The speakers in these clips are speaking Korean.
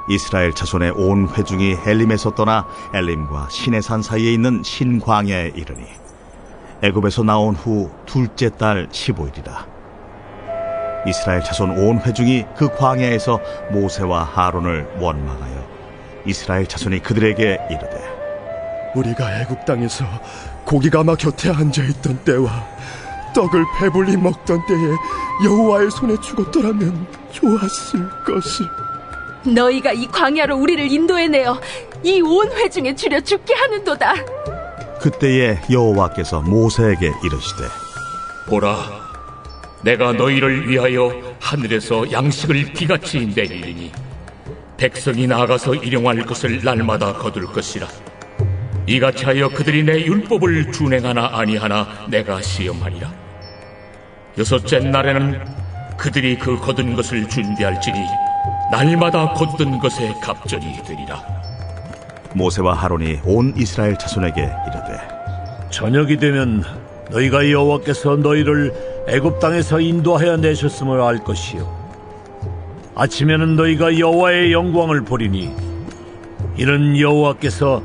이스라엘 자손의 온 회중이 엘림에서 떠나 엘림과 시내산 사이에 있는 신광야에 이르니 애굽에서 나온 후 둘째 달 15일이라. 이스라엘 자손 온 회중이 그 광야에서 모세와 아론을 원망하여 이스라엘 자손이 그들에게 이르되, 우리가 애굽 땅에서 고기가 곁에 앉아있던 때와 떡을 배불리 먹던 때에 여호와의 손에 죽었더라면 좋았을 것을. 너희가 이 광야로 우리를 인도해내어 이 온 회중에 줄여 죽게 하는도다. 그때에 여호와께서 모세에게 이르시되, 보라, 내가 너희를 위하여 하늘에서 양식을 비같이 내리리니 백성이 나아가서 일용할 것을 날마다 거둘 것이라. 이같이 하여 그들이 내 율법을 준행하나 아니하나 내가 시험하리라. 여섯째 날에는 그들이 그 거둔 것을 준비할지니 날마다 거둔 것에 갑절이 되리라. 모세와 아론이 온 이스라엘 자손에게 이르되, 저녁이 되면 너희가 여호와께서 너희를 애굽 땅에서 인도하여 내셨음을 알 것이요, 아침에는 너희가 여호와의 영광을 보리니 이는 여호와께서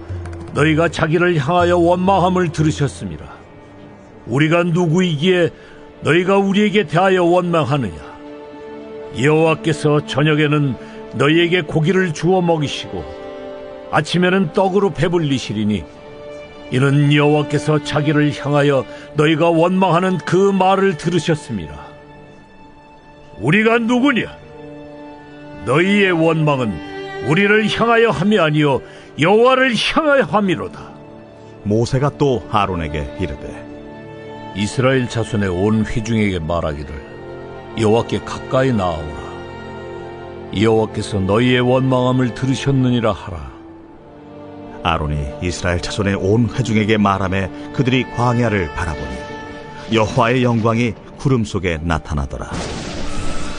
너희가 자기를 향하여 원망함을 들으셨습니다. 우리가 누구이기에 너희가 우리에게 대하여 원망하느냐? 여호와께서 저녁에는 너희에게 고기를 주어 먹이시고 아침에는 떡으로 배불리시리니 이는 여호와께서 자기를 향하여 너희가 원망하는 그 말을 들으셨습니다. 우리가 누구냐? 너희의 원망은 우리를 향하여 함이 아니요 여호와를 향하여 함이로다. 모세가 또 아론에게 이르되, 이스라엘 자손의 온 회중에게 말하기를 여호와께 가까이 나아오라. 여호와께서 너희의 원망함을 들으셨느니라 하라. 아론이 이스라엘 자손의 온 회중에게 말하매 그들이 광야를 바라보니 여호와의 영광이 구름 속에 나타나더라.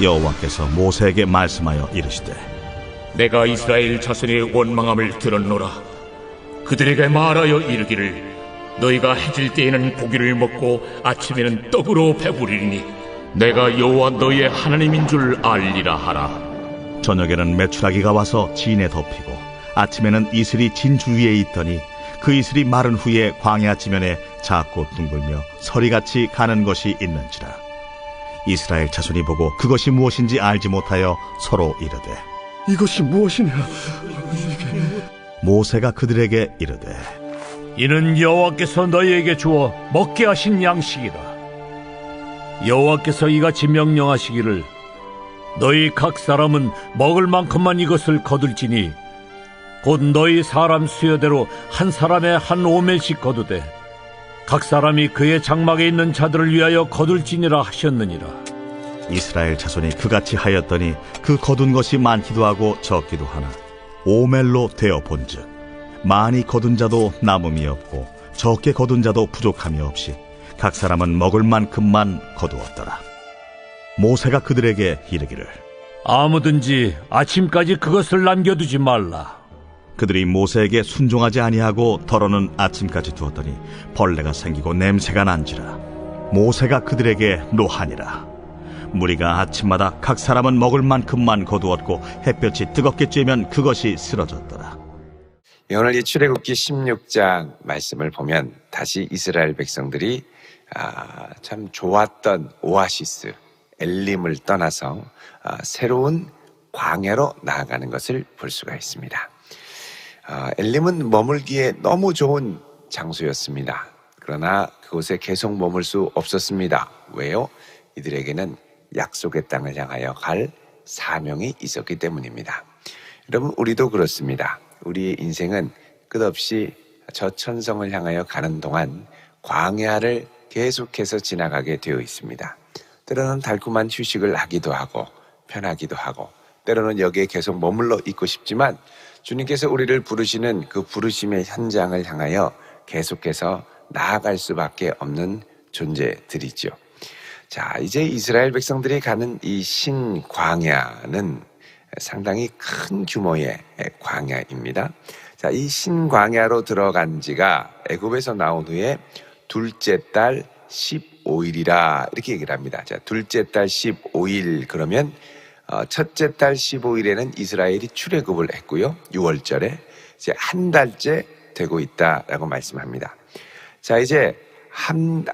여호와께서 모세에게 말씀하여 이르시되, 내가 이스라엘 자손의 원망함을 들었노라. 그들에게 말하여 이르기를, 너희가 해질 때에는 고기를 먹고 아침에는 떡으로 배부리니 내가 여호와 너희의 하나님인 줄 알리라 하라. 저녁에는 메추라기가 와서 진에 덮이고 아침에는 이슬이 진주 위에 있더니 그 이슬이 마른 후에 광야 지면에 작고 둥글며 서리같이 가는 것이 있는지라. 이스라엘 자손이 보고 그것이 무엇인지 알지 못하여 서로 이르되, 이것이 무엇이냐? 모세가 그들에게 이르되, 이는 여호와께서 너희에게 주어 먹게 하신 양식이라. 여호와께서 이같이 명령하시기를, 너희 각 사람은 먹을 만큼만 이것을 거둘지니 곧 너희 사람 수여대로 한 사람에 한 오멜씩 거두되 각 사람이 그의 장막에 있는 자들을 위하여 거둘지니라 하셨느니라. 이스라엘 자손이 그같이 하였더니 그 거둔 것이 많기도 하고 적기도 하나 오멜로 되어 본즉 많이 거둔 자도 남음이 없고 적게 거둔 자도 부족함이 없이 각 사람은 먹을 만큼만 거두었더라. 모세가 그들에게 이르기를, 아무든지 아침까지 그것을 남겨두지 말라. 그들이 모세에게 순종하지 아니하고 덜어는 아침까지 두었더니 벌레가 생기고 냄새가 난지라. 모세가 그들에게 노하니라. 무리가 아침마다 각 사람은 먹을 만큼만 거두었고 햇볕이 뜨겁게 쬐면 그것이 쓰러졌더라. 오늘 이 출애굽기 16장 말씀을 보면 다시 이스라엘 백성들이 참 좋았던 오아시스 엘림을 떠나서 새로운 광야로 나아가는 것을 볼 수가 있습니다. 엘림은 머물기에 너무 좋은 장소였습니다. 그러나 그곳에 계속 머물 수 없었습니다. 왜요? 이들에게는 약속의 땅을 향하여 갈 사명이 있었기 때문입니다. 여러분, 우리도 그렇습니다. 우리의 인생은 끝없이 저천성을 향하여 가는 동안 광야를 계속해서 지나가게 되어 있습니다. 때로는 달콤한 휴식을 하기도 하고 편하기도 하고 때로는 여기에 계속 머물러 있고 싶지만 주님께서 우리를 부르시는 그 부르심의 현장을 향하여 계속해서 나아갈 수밖에 없는 존재들이죠. 자, 이제 이스라엘 백성들이 가는 이 신광야는 상당히 큰 규모의 광야입니다. 자, 이 신광야로 들어간 지가 애굽에서 나온 후에 둘째 달 15일이라 이렇게 얘기를 합니다. 자, 둘째 달 15일 그러면 첫째 달 15일에는 이스라엘이 출애굽을 했고요. 6월절에 이제 한 달째 되고 있다라고 말씀합니다. 자, 이제 한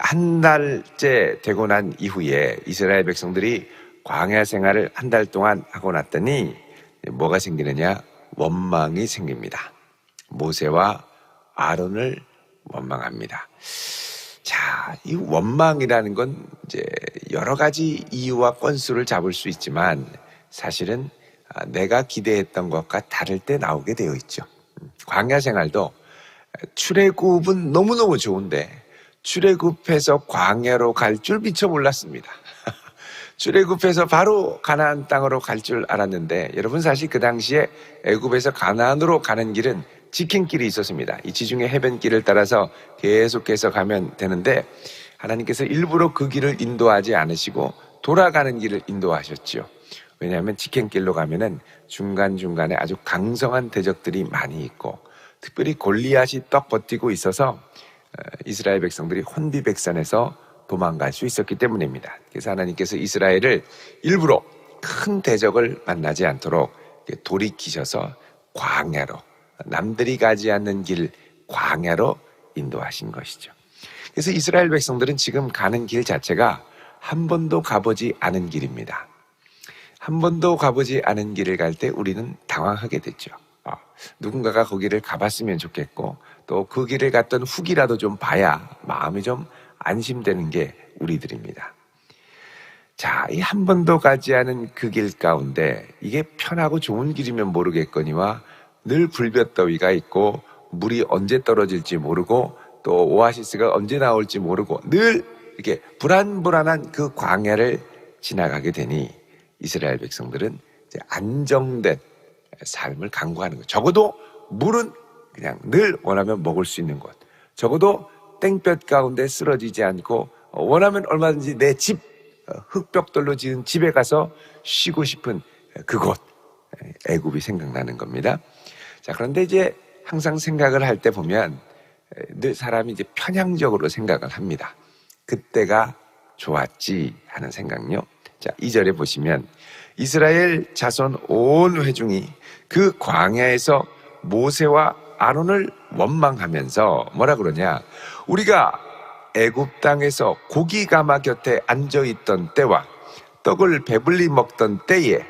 달째 되고 난 이후에 이스라엘 백성들이 광야 생활을 한 달 동안 하고 났더니 뭐가 생기느냐? 원망이 생깁니다. 모세와 아론을 원망합니다. 자, 이 원망이라는 건 이제 여러 가지 이유와 건수를 잡을 수 있지만 사실은 내가 기대했던 것과 다를 때 나오게 되어 있죠. 광야 생활도 출애굽은 너무너무 좋은데 출애굽해서 광야로 갈 줄 미처 몰랐습니다. 출애굽해서 바로 가나안 땅으로 갈 줄 알았는데 여러분 사실 그 당시에 애굽에서 가나안으로 가는 길은 지킨길이 있었습니다. 이 지중해 해변길을 따라서 계속해서 가면 되는데 하나님께서 일부러 그 길을 인도하지 않으시고 돌아가는 길을 인도하셨죠. 왜냐하면 지킨길로 가면은 중간중간에 아주 강성한 대적들이 많이 있고 특별히 골리앗이 떡 버티고 있어서 이스라엘 백성들이 혼비백산해서 도망갈 수 있었기 때문입니다. 그래서 하나님께서 이스라엘을 일부러 큰 대적을 만나지 않도록 돌이키셔서 광야로, 남들이 가지 않는 길 광야로 인도하신 것이죠. 그래서 이스라엘 백성들은 지금 가는 길 자체가 한 번도 가보지 않은 길입니다. 한 번도 가보지 않은 길을 갈 때 우리는 당황하게 됐죠. 누군가가 거기를 가봤으면 좋겠고 또 그 길을 갔던 후기라도 좀 봐야 마음이 좀 안심되는 게 우리들입니다. 자, 이 한 번도 가지 않은 그 길 가운데 이게 편하고 좋은 길이면 모르겠거니와 늘 불볕더위가 있고 물이 언제 떨어질지 모르고 또 오아시스가 언제 나올지 모르고 늘 이렇게 불안불안한 그 광야를 지나가게 되니 이스라엘 백성들은 이제 안정된 삶을 강구하는 거예요. 적어도 물은 그냥 늘 원하면 먹을 수 있는 곳, 적어도 땡볕 가운데 쓰러지지 않고 원하면 얼마든지 내 집, 흙벽돌로 지은 집에 가서 쉬고 싶은 그곳, 애굽이 생각나는 겁니다. 자, 그런데 이제 항상 생각을 할 때 보면 늘 사람이 이제 편향적으로 생각을 합니다. 그때가 좋았지 하는 생각요. 자, 2절에 보시면 이스라엘 자손 온 회중이 그 광야에서 모세와 아론을 원망하면서 뭐라 그러냐? 우리가 애굽 땅에서 고기 가마 곁에 앉아있던 때와 떡을 배불리 먹던 때에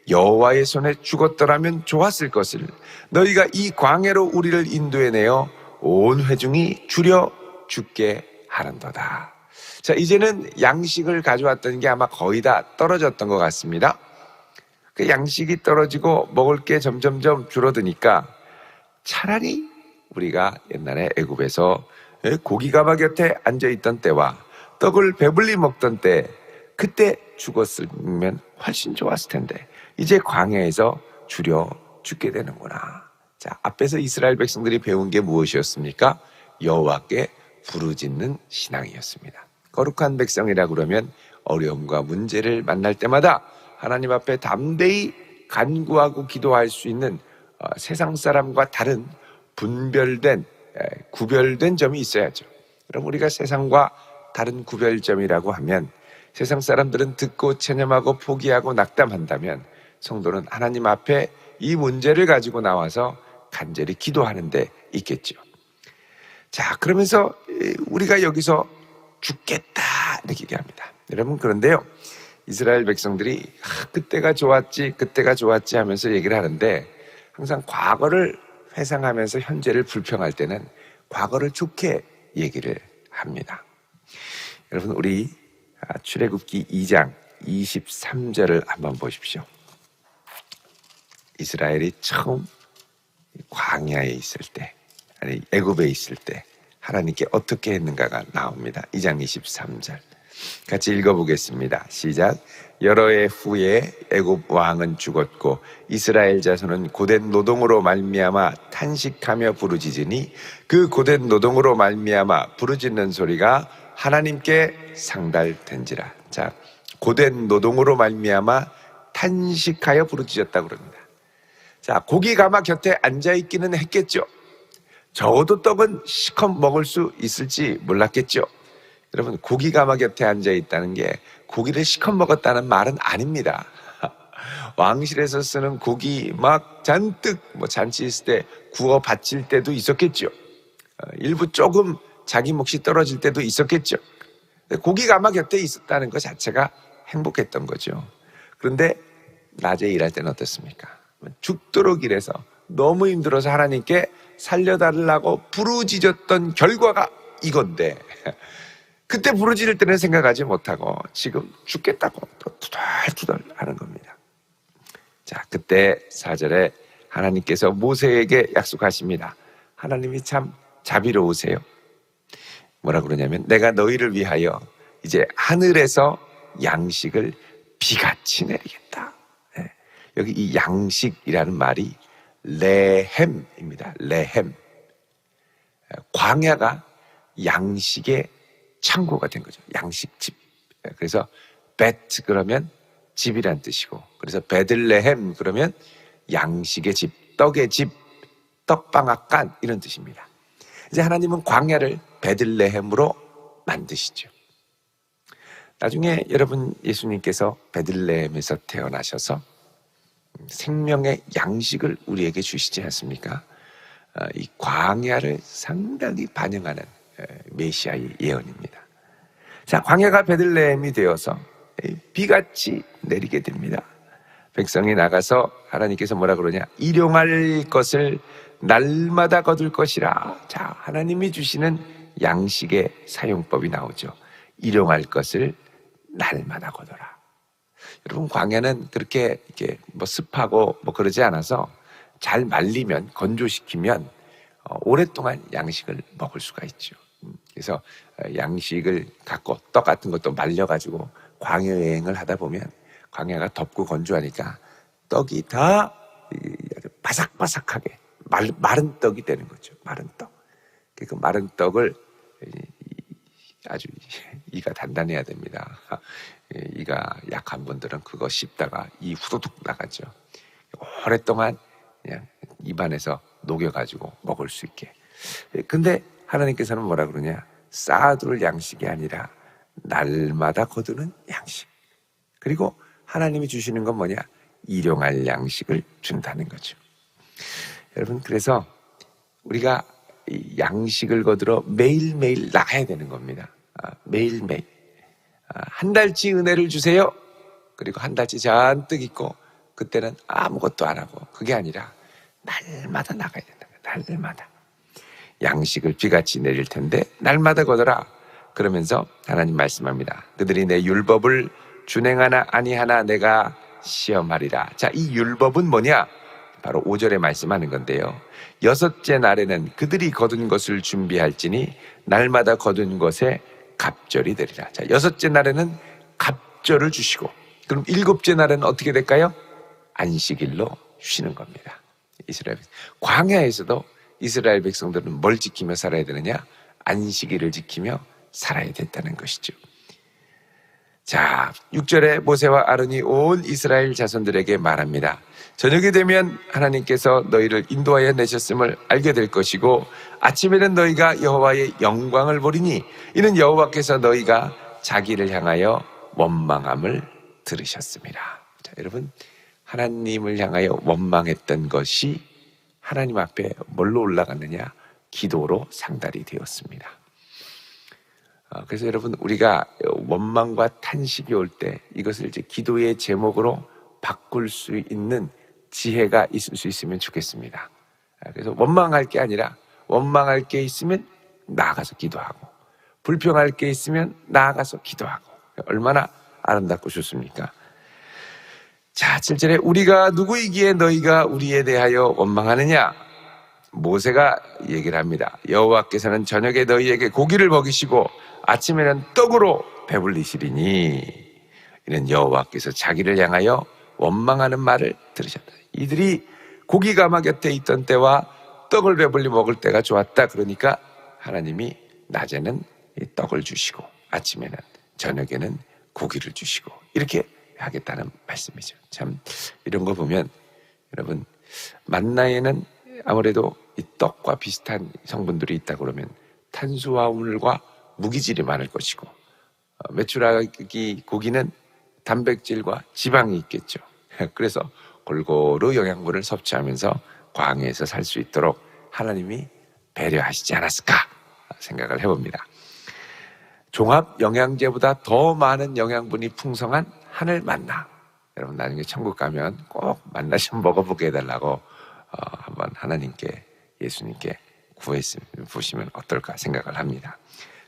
여호와의 손에 죽었더라면 좋았을 것을 너희가 이 광야로 우리를 인도해내어 온 회중이 줄여 죽게 하는도다. 자, 이제는 양식을 가져왔던 게 아마 거의 다 떨어졌던 것 같습니다. 그 양식이 떨어지고 먹을 게 점점점 줄어드니까 차라리 우리가 옛날에 애굽에서 고기 가마 곁에 앉아있던 때와 떡을 배불리 먹던 때 그때 죽었으면 훨씬 좋았을 텐데 이제 광야에서 줄여 죽게 되는구나. 자, 앞에서 이스라엘 백성들이 배운 게 무엇이었습니까? 여호와께 부르짖는 신앙이었습니다. 거룩한 백성이라 그러면 어려움과 문제를 만날 때마다 하나님 앞에 담대히 간구하고 기도할 수 있는 세상 사람과 다른 분별된, 구별된 점이 있어야죠. 그럼 우리가 세상과 다른 구별점이라고 하면 세상 사람들은 듣고 체념하고 포기하고 낙담한다면 성도는 하나님 앞에 이 문제를 가지고 나와서 간절히 기도하는 데 있겠죠. 자, 그러면서 우리가 여기서 죽겠다 이렇게 얘기합니다. 여러분, 그런데요, 이스라엘 백성들이 그때가 좋았지 그때가 좋았지 하면서 얘기를 하는데 항상 과거를 회상하면서 현재를 불평할 때는 과거를 좋게 얘기를 합니다. 여러분, 우리 출애굽기 2장 23절을 한번 보십시오. 이스라엘이 처음 광야에 있을 때, 아니 애굽에 있을 때 하나님께 어떻게 했는가가 나옵니다. 2장 23절 같이 읽어보겠습니다. 시작. 여러 해 후에 애굽 왕은 죽었고 이스라엘 자손은 고된 노동으로 말미암아 탄식하며 부르짖으니 그 고된 노동으로 말미암아 부르짖는 소리가 하나님께 상달된지라. 자, 고된 노동으로 말미암아 탄식하여 부르짖었다고 그럽니다. 자, 고기 가마 곁에 앉아있기는 했겠죠. 적어도 떡은 시컷 먹을 수 있을지 몰랐겠죠. 여러분, 고기 가마 곁에 앉아있다는 게 고기를 시컷 먹었다는 말은 아닙니다. 왕실에서 쓰는 고기 막 잔뜩 뭐 잔치 있을 때 구워 바칠 때도 있었겠죠. 일부 조금 자기 몫이 떨어질 때도 있었겠죠. 고기가 아마 곁에 있었다는 것 자체가 행복했던 거죠. 그런데 낮에 일할 때는 어떻습니까? 죽도록 일해서 너무 힘들어서 하나님께 살려달라고 부르짖었던 결과가 이건데, 그때 부르짖을 때는 생각하지 못하고 지금 죽겠다고 또 투덜투덜 하는 겁니다. 자, 그때 4절에 하나님께서 모세에게 약속하십니다. 하나님이 참 자비로우세요. 뭐라 그러냐면, 내가 너희를 위하여 이제 하늘에서 양식을 비같이 내리겠다. 네. 여기 이 양식이라는 말이 레헴입니다. 레헴. 광야가 양식의 창고가 된 거죠. 양식집. 그래서 베트 그러면 집이란 뜻이고, 그래서 베들레헴 그러면 양식의 집, 떡의 집, 떡방앗간 이런 뜻입니다. 이제 하나님은 광야를 베들레헴으로 만드시죠. 나중에 여러분, 예수님께서 베들레헴에서 태어나셔서 생명의 양식을 우리에게 주시지 않습니까? 이 광야를 상당히 반영하는 메시아의 예언입니다. 자, 광야가 베들레헴이 되어서 비같이 내리게 됩니다. 백성이 나가서 하나님께서 뭐라 그러냐? 일용할 것을 날마다 거둘 것이라. 자, 하나님이 주시는 양식의 사용법이 나오죠. 일용할 것을 날마다 거둬라. 여러분, 광야는 그렇게 이렇게 뭐 습하고 뭐 그러지 않아서 잘 말리면, 건조시키면 오랫동안 양식을 먹을 수가 있죠. 그래서 양식을 갖고 떡 같은 것도 말려가지고 광야 여행을 하다 보면 광야가 덥고 건조하니까 떡이 다 바삭바삭하게 마른 떡이 되는 거죠. 마른 떡. 그 마른 떡을 아주 이가 단단해야 됩니다. 이가 약한 분들은 그거 씹다가 이 후두둑 나가죠. 오랫동안 그냥 입안에서 녹여가지고 먹을 수 있게. 근데 하나님께서는 뭐라 그러냐? 쌓아둘 양식이 아니라 날마다 거두는 양식. 그리고 하나님이 주시는 건 뭐냐? 일용할 양식을 준다는 거죠. 여러분, 그래서 우리가 이 양식을 거두러 매일매일 나가야 되는 겁니다. 매일매일. 한 달치 은혜를 주세요. 그리고 한 달치 잔뜩 있고 그때는 아무것도 안 하고, 그게 아니라 날마다 나가야 된다. 날마다. 양식을 비같이 내릴 텐데 날마다 거둬라. 그러면서 하나님 말씀합니다. 그들이 내 율법을 준행하나 아니하나 내가 시험하리라. 자, 이 율법은 뭐냐? 바로 5절에 말씀하는 건데요. 여섯째 날에는 그들이 거둔 것을 준비할지니 날마다 거둔 것에 갑절이 되리라. 자, 여섯째 날에는 갑절을 주시고, 그럼 일곱째 날에는 어떻게 될까요? 안식일로 쉬는 겁니다. 이스라엘 백성. 광야에서도 이스라엘 백성들은 뭘 지키며 살아야 되느냐? 안식일을 지키며 살아야 된다는 것이죠. 자, 6절에 모세와 아론이 온 이스라엘 자손들에게 말합니다. 저녁이 되면 하나님께서 너희를 인도하여 내셨음을 알게 될 것이고, 아침에는 너희가 여호와의 영광을 보리니 이는 여호와께서 너희가 자기를 향하여 원망함을 들으셨습니다. 자, 여러분, 하나님을 향하여 원망했던 것이 하나님 앞에 뭘로 올라갔느냐? 기도로 상달이 되었습니다. 그래서 여러분, 우리가 원망과 탄식이 올 때 이것을 이제 기도의 제목으로 바꿀 수 있는 지혜가 있을 수 있으면 좋겠습니다. 그래서 원망할 게 아니라, 원망할 게 있으면 나아가서 기도하고, 불평할 게 있으면 나아가서 기도하고. 얼마나 아름답고 좋습니까? 자, 7절에 우리가 누구이기에 너희가 우리에 대하여 원망하느냐? 모세가 얘기를 합니다. 여호와께서는 저녁에 너희에게 고기를 먹이시고 아침에는 떡으로 배불리시리니 이는 여호와께서 자기를 향하여 원망하는 말을 들으셨다. 이들이 고기 가마 곁에 있던 때와 떡을 배불리 먹을 때가 좋았다. 그러니까 하나님이 낮에는 이 떡을 주시고 아침에는, 저녁에는 고기를 주시고 이렇게 하겠다는 말씀이죠. 참 이런 거 보면 여러분, 만나에는 아무래도 이 떡과 비슷한 성분들이 있다 그러면 탄수화물과 무기질이 많을 것이고, 메추라기 고기는 단백질과 지방이 있겠죠. 그래서 골고루 영양분을 섭취하면서 광야에서 살 수 있도록 하나님이 배려하시지 않았을까 생각을 해봅니다. 종합 영양제보다 더 많은 영양분이 풍성한 하늘 만나. 여러분 나중에 천국 가면 꼭 만나 좀 먹어보게 해달라고 한번 하나님께, 예수님께 구해보시면 어떨까 생각을 합니다.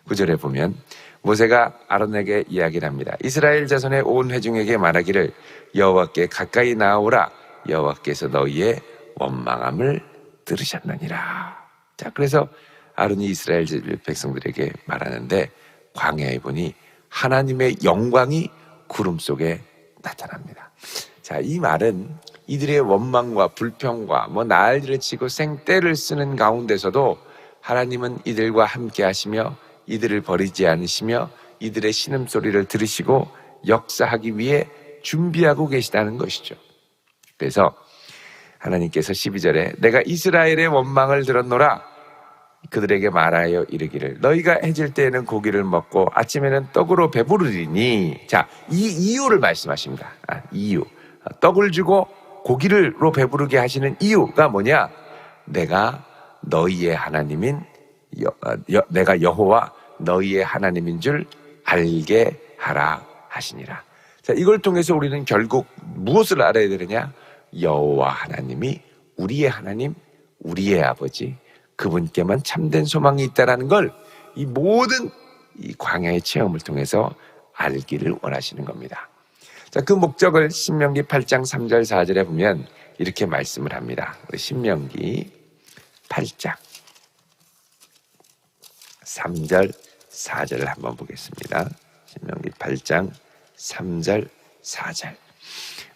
9절에 보면 모세가 아론에게 이야기를 합니다. 이스라엘 자손의 온 회중에게 말하기를 여호와께 가까이 나아오라. 여호와께서 너희의 원망함을 들으셨느니라. 자, 그래서 아론이 이스라엘 백성들에게 말하는데 광야에 보니 하나님의 영광이 구름 속에 나타납니다. 자, 이 말은 이들의 원망과 불평과 난리를 치고 생떼를 쓰는 가운데서도 하나님은 이들과 함께 하시며 이들을 버리지 않으시며 이들의 신음소리를 들으시고 역사하기 위해 준비하고 계시다는 것이죠. 그래서 하나님께서 12절에 내가 이스라엘의 원망을 들었노라. 그들에게 말하여 이르기를 너희가 해질 때에는 고기를 먹고 아침에는 떡으로 배부르리니. 자, 이 이유를 말씀하십니다. 이유. 떡을 주고 고기로 배부르게 하시는 이유가 뭐냐? 내가 너희의 하나님인 내가 여호와 너희의 하나님인 줄 알게 하라 하시니라. 자, 이걸 통해서 우리는 결국 무엇을 알아야 되느냐? 여호와 하나님이 우리의 하나님, 우리의 아버지, 그분께만 참된 소망이 있다라는 걸 이 모든 이 광야의 체험을 통해서 알기를 원하시는 겁니다. 자, 그 목적을 신명기 8장 3절 4절에 보면 이렇게 말씀을 합니다. 우리 신명기 8장 3절 4절을 한번 보겠습니다. 신명기 8장 3절 4절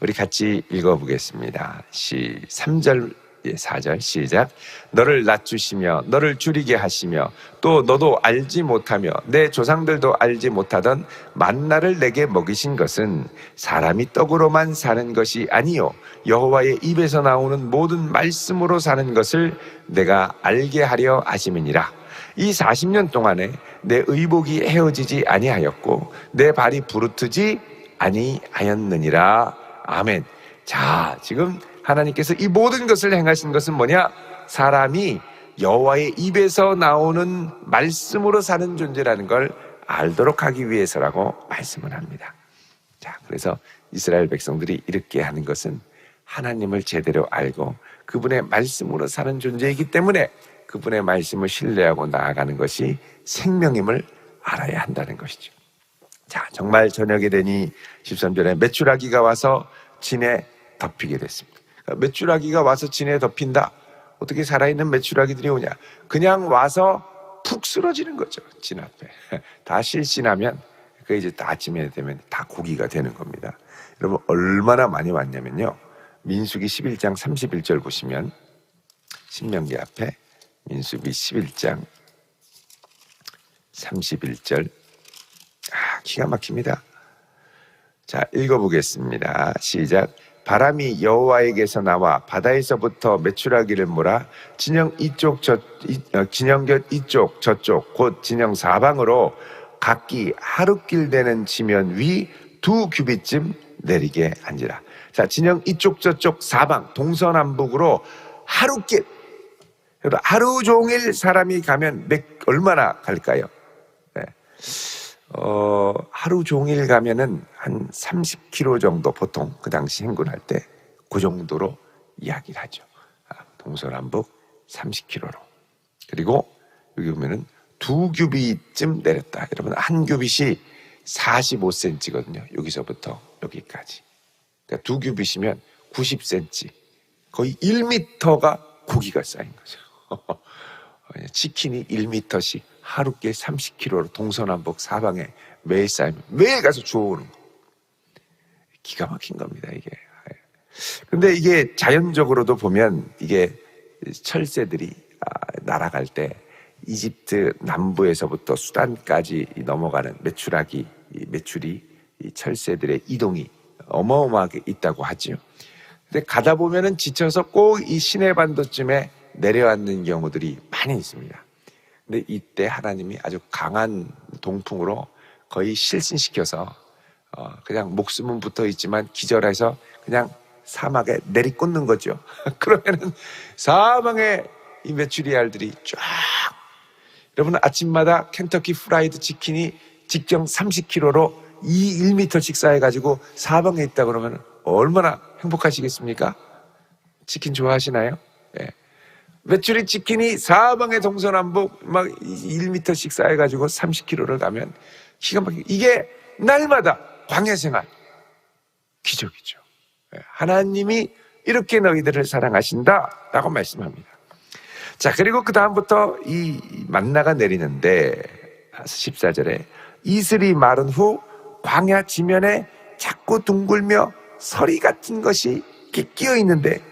우리 같이 읽어보겠습니다. 3절 4절 시작. 너를 낮추시며 너를 줄이게 하시며 또 너도 알지 못하며 내 조상들도 알지 못하던 만나를 내게 먹이신 것은 사람이 떡으로만 사는 것이 아니요 여호와의 입에서 나오는 모든 말씀으로 사는 것을 내가 알게 하려 하심이니라. 이 40년 동안에 내 의복이 헤어지지 아니하였고 내 발이 부르트지 아니하였느니라. 아멘. 자, 지금 하나님께서 이 모든 것을 행하신 것은 뭐냐? 사람이 여호와의 입에서 나오는 말씀으로 사는 존재라는 걸 알도록 하기 위해서라고 말씀을 합니다. 자, 그래서 이스라엘 백성들이 이렇게 하는 것은 하나님을 제대로 알고 그분의 말씀으로 사는 존재이기 때문에 그분의 말씀을 신뢰하고 나아가는 것이 생명임을 알아야 한다는 것이죠. 자, 정말 저녁이 되니 13절에 메추라기가 와서 진에 덮이게 됐습니다. 메추라기가 와서 진에 덮인다. 어떻게 살아있는 메추라기들이 오냐? 그냥 와서 푹 쓰러지는 거죠. 진 앞에. 다 실신하면 그 이제 다 아침에 되면 다 고기가 되는 겁니다. 여러분 얼마나 많이 왔냐면요. 민수기 11장 31절 보시면 신명기 앞에 민수기 11장 31절 기가 막힙니다. 자, 읽어보겠습니다. 시작. 바람이 여호와에게서 나와 바다에서부터 메추라기를 몰아 진영 이쪽 진영곁 이쪽 저쪽 곧 진영 사방으로 각기 하루길 되는 지면 위 2규빗쯤 내리게 한지라. 자, 진영 이쪽 저쪽 사방 동서남북으로 하루길. 하루 종일 사람이 가면 얼마나 갈까요? 네. 하루 종일 가면은 한 30km 정도 보통 그 당시 행군할 때 그 정도로 이야기를 하죠. 동서남북 30km로. 그리고 여기 보면은 2규빗쯤 내렸다. 여러분 한 규빗이 45cm거든요. 여기서부터 여기까지. 그러니까 2규빗이면 90cm. 거의 1m가 고기가 쌓인 거죠. 치킨이 1m씩 하루께 30kg로 동서남북 사방에 매일 쌓이면 매일 가서 주워오는 거. 기가 막힌 겁니다, 이게. 근데 이게 자연적으로도 보면 이게 철새들이 날아갈 때 이집트 남부에서부터 수단까지 넘어가는 메추리 이 철새들의 이동이 어마어마하게 있다고 하지요. 근데 가다 보면은 지쳐서 꼭 이 시내 반도쯤에 내려앉는 경우들이 많이 있습니다. 근데 이때 하나님이 아주 강한 동풍으로 거의 실신시켜서 그냥 목숨은 붙어 있지만 기절해서 그냥 사막에 내리꽂는 거죠. 그러면은 사방에 이 메추리 알들이 쫙. 여러분, 아침마다 켄터키 프라이드 치킨이 직경 30kg로 1m씩 쌓여가지고 사방에 있다 그러면 얼마나 행복하시겠습니까? 치킨 좋아하시나요? 예. 메추리 치킨이 사방에 동서남북 막 1m씩 쌓여가지고 30kg를 가면 기가 막히게, 이게 날마다 광야 생활 기적이죠. 예. 하나님이 이렇게 너희들을 사랑하신다라고 말씀합니다. 자, 그리고 그 다음부터 이 만나가 내리는데 14절에 이슬이 마른 후 광야 지면에 자꾸 둥글며 서리 같은 것이 이렇게 끼어 있는데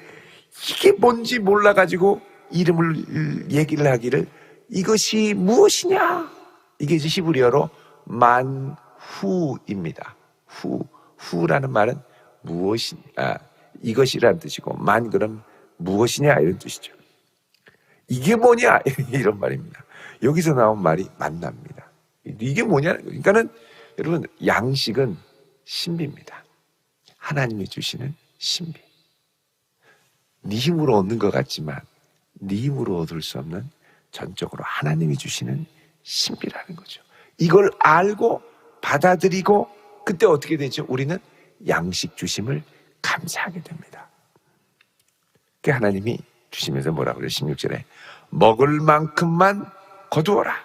이게 뭔지 몰라가지고 이름을 얘기를 하기를 이것이 무엇이냐? 이게 이제 히브리어로 만후입니다. 후라는 말은 이것이라는 뜻이고, 만 그럼 무엇이냐 이런 뜻이죠. 이게 뭐냐 이런 말입니다. 여기서 나온 말이 만납니다. 이게 뭐냐? 그러니까는 여러분, 양식은 신비입니다. 하나님이 주시는 신비. 네 힘으로 얻는 것 같지만 네 힘으로 얻을 수 없는 전적으로 하나님이 주시는 신비라는 거죠. 이걸 알고 받아들이고 그때 어떻게 되죠? 우리는 양식 주심을 감사하게 됩니다. 그 하나님이 주시면서 뭐라고 그래요? 16절에 먹을 만큼만 거두어라.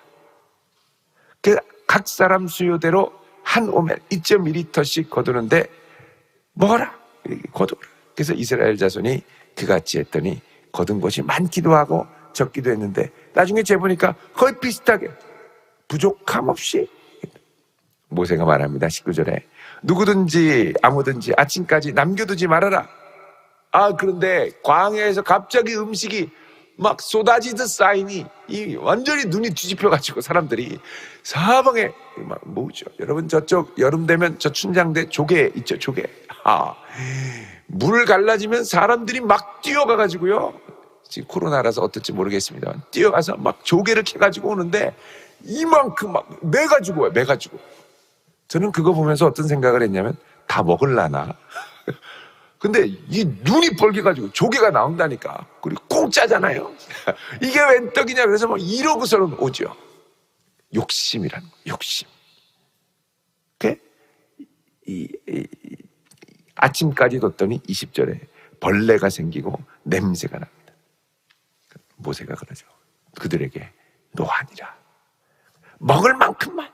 그 각 사람 수요대로 한 오멜 2.1리터씩 거두는데 먹어라. 거두어라. 그래서 이스라엘 자손이 그같이 했더니 거둔 것이 많기도 하고 적기도 했는데 나중에 재보니까 거의 비슷하게 부족함 없이. 모세가 말합니다. 19절에 누구든지 아무든지 아침까지 남겨두지 말아라. 그런데 광야에서 갑자기 음식이 막 쏟아지듯 쌓이니 이 완전히 눈이 뒤집혀가지고 사람들이 사방에 막 모으죠. 여러분, 저쪽 여름 되면 저 춘장대 조개 있죠. 조개. 물 갈라지면 사람들이 막 뛰어가가지고요. 지금 코로나라서 어떨지 모르겠습니다만 뛰어가서 막 조개를 캐가지고 오는데 이만큼 막 매가지고 와요. 매가지고. 저는 그거 보면서 어떤 생각을 했냐면 다 먹을라나. 근데 이 눈이 벌게가지고 조개가 나온다니까. 그리고 공짜잖아요. 이게 웬 떡이냐. 그래서 뭐 이러고서는 오죠. 욕심이라는 거예요. 욕심. 아침까지 뒀더니 20절에 벌레가 생기고 냄새가 납니다. 모세가 그러죠. 그들에게 노하니라. 먹을 만큼만.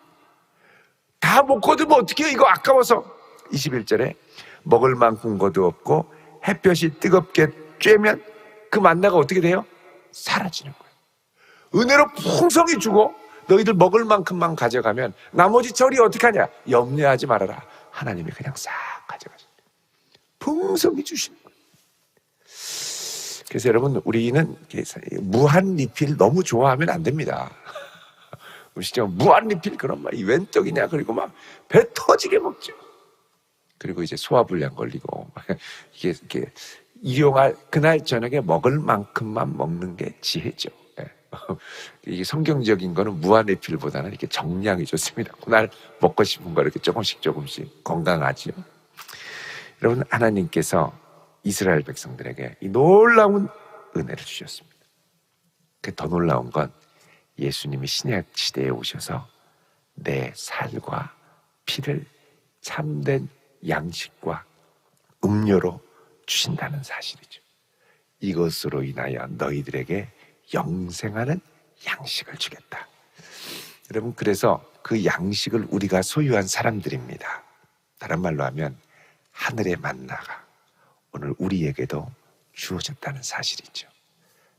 다 못 거두면 어떡해요? 이거 아까워서. 21절에 먹을 만큼 거두었고 햇볕이 뜨겁게 쬐면 그 만나가 어떻게 돼요? 사라지는 거예요. 은혜로 풍성히 주고 너희들 먹을 만큼만 가져가면 나머지 처리 어떻게 하냐? 염려하지 말아라. 하나님이 그냥 싹 가져가죠. 풍성히 주시는 거예요. 그래서 여러분, 우리는 무한 리필 너무 좋아하면 안 됩니다. 음식점 무한 리필 그런 말, 웬 떡이냐. 그리고 막 배 터지게 먹죠. 그리고 이제 소화불량 걸리고 이게 일용할 그날 저녁에 먹을 만큼만 먹는 게 지혜죠. 이게 성경적인 거는 무한 리필보다는 이렇게 정량이 좋습니다. 그날 먹고 싶은 거 이렇게 조금씩 건강하지요. 여러분, 하나님께서 이스라엘 백성들에게 이 놀라운 은혜를 주셨습니다. 더 놀라운 건 예수님이 신약 시대에 오셔서 내 살과 피를 참된 양식과 음료로 주신다는 사실이죠. 이것으로 인하여 너희들에게 영생하는 양식을 주겠다. 여러분, 그래서 그 양식을 우리가 소유한 사람들입니다. 다른 말로 하면 하늘의 만나가 오늘 우리에게도 주어졌다는 사실이죠.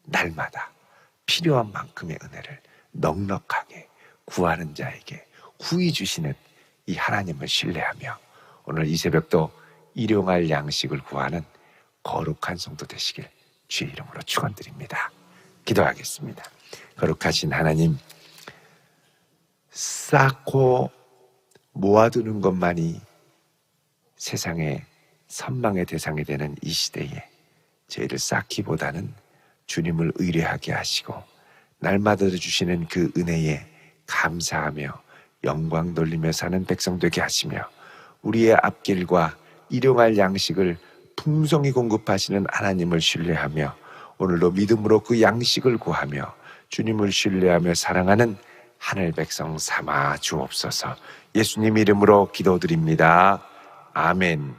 날마다 필요한 만큼의 은혜를 넉넉하게 구하는 자에게 후히 주시는 이 하나님을 신뢰하며 오늘 이 새벽도 일용할 양식을 구하는 거룩한 성도 되시길 주의 이름으로 축원드립니다. 기도하겠습니다. 거룩하신 하나님, 쌓고 모아두는 것만이 세상의 선망의 대상이 되는 이 시대에 저희를 쌓기보다는 주님을 의뢰하게 하시고 날마다 주시는 그 은혜에 감사하며 영광 돌리며 사는 백성 되게 하시며 우리의 앞길과 일용할 양식을 풍성히 공급하시는 하나님을 신뢰하며 오늘도 믿음으로 그 양식을 구하며 주님을 신뢰하며 사랑하는 하늘 백성 삼아 주옵소서. 예수님 이름으로 기도드립니다. 아멘.